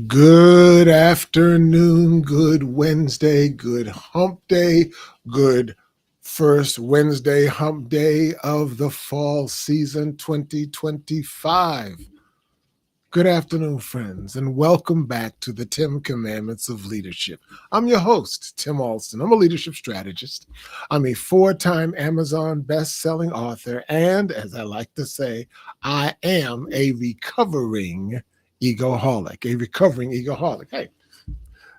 Good afternoon, good Wednesday, good hump day, good first Wednesday hump day of the fall season 2025. Good afternoon, friends, and welcome back to the 10 Commandments of Leadership. I'm your host, Tim Alston. I'm a leadership strategist. I'm a four-time Amazon best-selling author, and as I like to say, I am a recovering egoholic. Hey,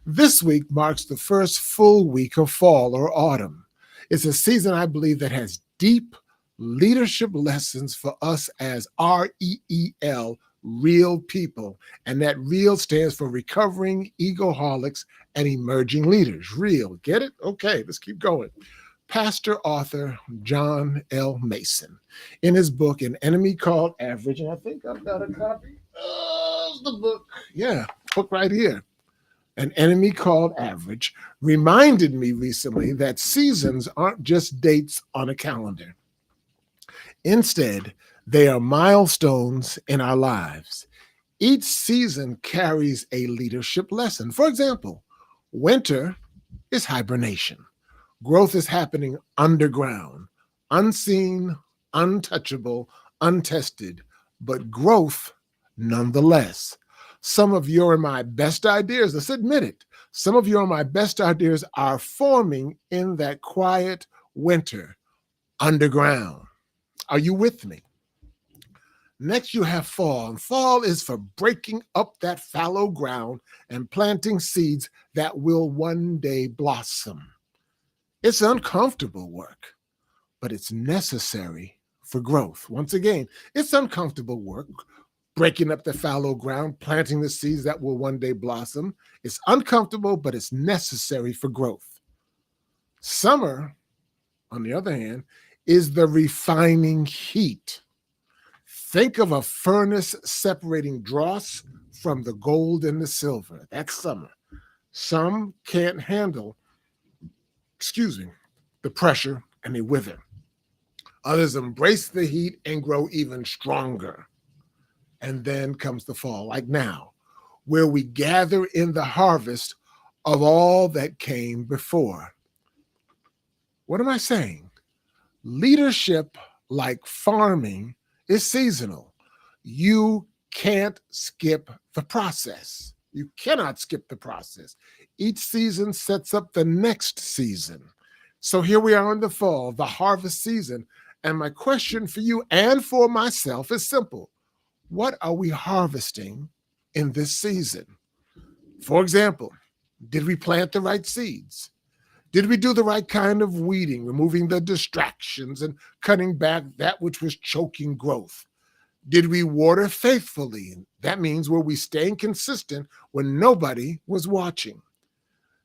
this week marks the first full week of fall or autumn. It's a season I believe that has deep leadership lessons for us as REEL, real people. And that real stands for recovering egoholics and emerging leaders. Real. Get it? Okay, let's keep going. Pastor author John L. Mason, in his book, An Enemy Called Average, and I think I've got a copy of the book. Yeah, book right here. An Enemy Called Average, reminded me recently that seasons aren't just dates on a calendar. Instead, they are milestones in our lives. Each season carries a leadership lesson. For example, winter is hibernation. Growth is happening underground, unseen, untouchable, untested, but growth nonetheless. Some of your and my best ideas, let's admit it, some of your and my best ideas are forming in that quiet winter underground. Are you with me? Next, you have fall. And fall is for breaking up that fallow ground and planting seeds that will one day blossom. It's uncomfortable work, but it's necessary for growth. Once again, it's uncomfortable work, breaking up the fallow ground, planting the seeds that will one day blossom. It's uncomfortable, but it's necessary for growth. Summer, on the other hand, is the refining heat. Think of a furnace separating dross from the gold and the silver. That's summer. Some can't handle, the pressure and they wither. Others embrace the heat and grow even stronger. And then comes the fall, like now, where we gather in the harvest of all that came before. What am I saying? Leadership, like farming, is seasonal. You can't skip the process. You cannot skip the process. Each season sets up the next season. So here we are in the fall, the harvest season. And my question for you and for myself is simple. What are we harvesting in this season? For example, did we plant the right seeds? Did we do the right kind of weeding, removing the distractions and cutting back that which was choking growth? Did we water faithfully? That means were we staying consistent when nobody was watching?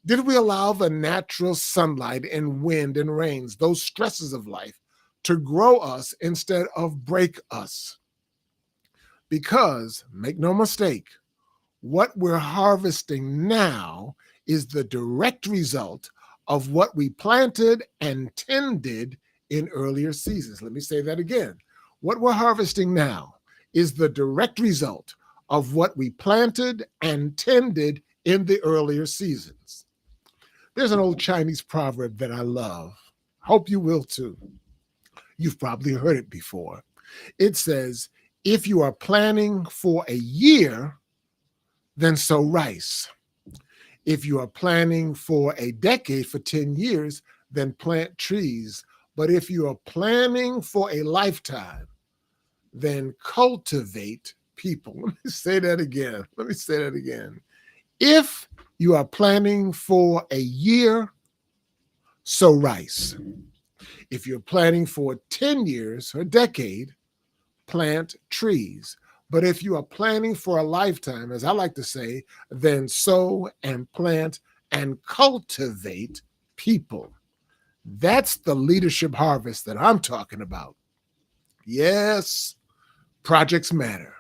Did we allow the natural sunlight and wind and rains, those stresses of life, to grow us instead of break us? Because, make no mistake, what we're harvesting now is the direct result of what we planted and tended in earlier seasons. Let me say that again. What we're harvesting now is the direct result of what we planted and tended in the earlier seasons. There's an old Chinese proverb that I love. Hope you will too. You've probably heard it before. It says, if you are planning for a year, then sow rice. If you are planning for a decade, for 10 years, then plant trees. But if you are planning for a lifetime, then cultivate people. Let me say that again. If you are planning for a year, sow rice. If you're planning for 10 years or a decade, plant trees. But if you are planning for a lifetime, as I like to say, then sow and plant and cultivate people. That's the leadership harvest that I'm talking about. Yes, projects matter.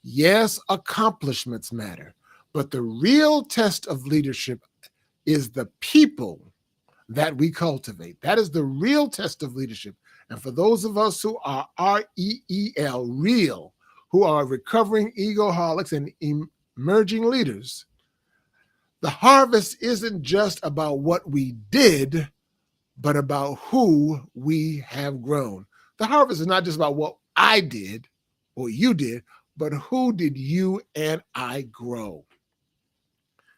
Yes, accomplishments matter. But the real test of leadership is the people that we cultivate. That is the real test of leadership. And for those of us who are REEL, real, who are recovering egoholics and emerging leaders, the harvest isn't just about what we did, but about who we have grown. The harvest is not just about what I did or you did, but who did you and I grow?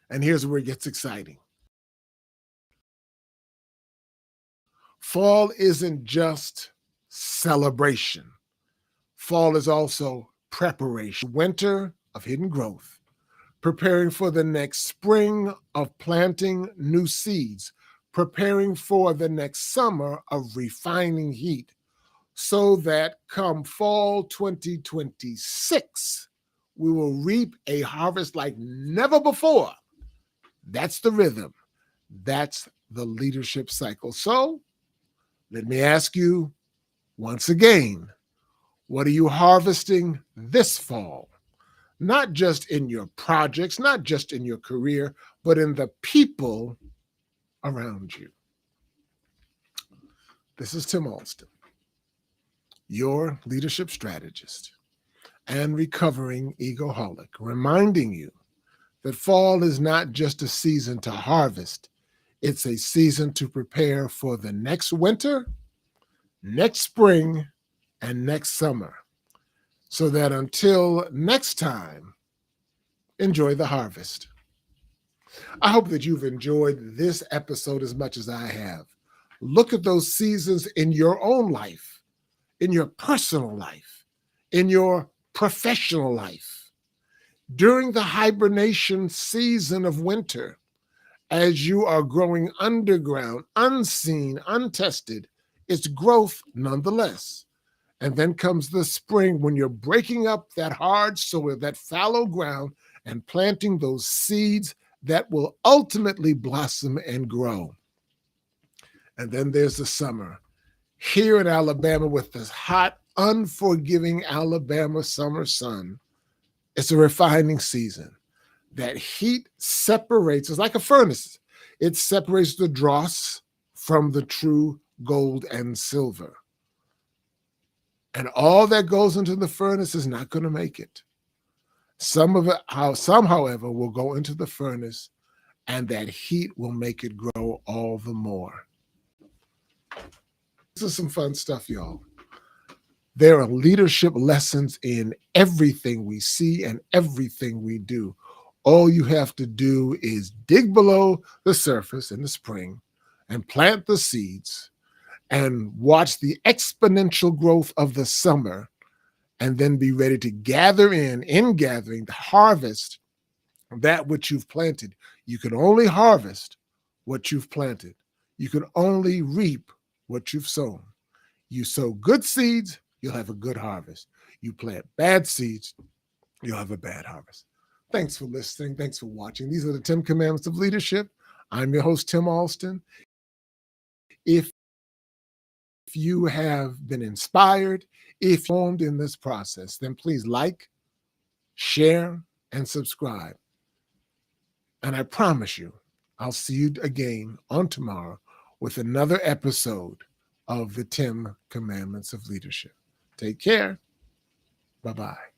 And here's where it gets exciting. Fall isn't just celebration. Fall is also preparation. Winter of hidden growth, preparing for the next spring of planting new seeds, preparing for the next summer of refining heat, so that come fall 2026, we will reap a harvest like never before. That's the rhythm. That's the leadership cycle. So let me ask you once again, what are you harvesting this fall? Not just in your projects, not just in your career, but in the people around you. This is Tim Alston, your leadership strategist and recovering egoholic, reminding you that fall is not just a season to harvest, it's a season to prepare for the next winter, next spring, and next summer. So that until next time, enjoy the harvest. I hope that you've enjoyed this episode as much as I have. Look at those seasons in your own life, in your personal life, in your professional life. During the hibernation season of winter, as you are growing underground, unseen, untested, it's growth nonetheless. And then comes the spring when you're breaking up that hard soil, that fallow ground, and planting those seeds that will ultimately blossom and grow. And then there's the summer. Here in Alabama, with this hot, unforgiving Alabama summer sun, it's a refining season. That heat separates, it's like a furnace. It separates the dross from the true gold and silver. And all that goes into the furnace is not going to make it. Some, however, will go into the furnace, and that heat will make it grow all the more. This is some fun stuff, y'all. There are leadership lessons in everything we see and everything we do. All you have to do is dig below the surface in the spring and plant the seeds and watch the exponential growth of the summer, and then be ready to gather in gathering, the harvest that which you've planted. You can only harvest what you've planted. You can only reap what you've sown. You sow good seeds, you'll have a good harvest. You plant bad seeds, you'll have a bad harvest. Thanks for listening. Thanks for watching. These are the 10 Commandments of Leadership. I'm your host, Tim Alston. If you have been inspired, if you're formed in this process, then please like, share, and subscribe. And I promise you, I'll see you again on tomorrow with another episode of the 10 Commandments of Leadership. Take care. Bye-bye.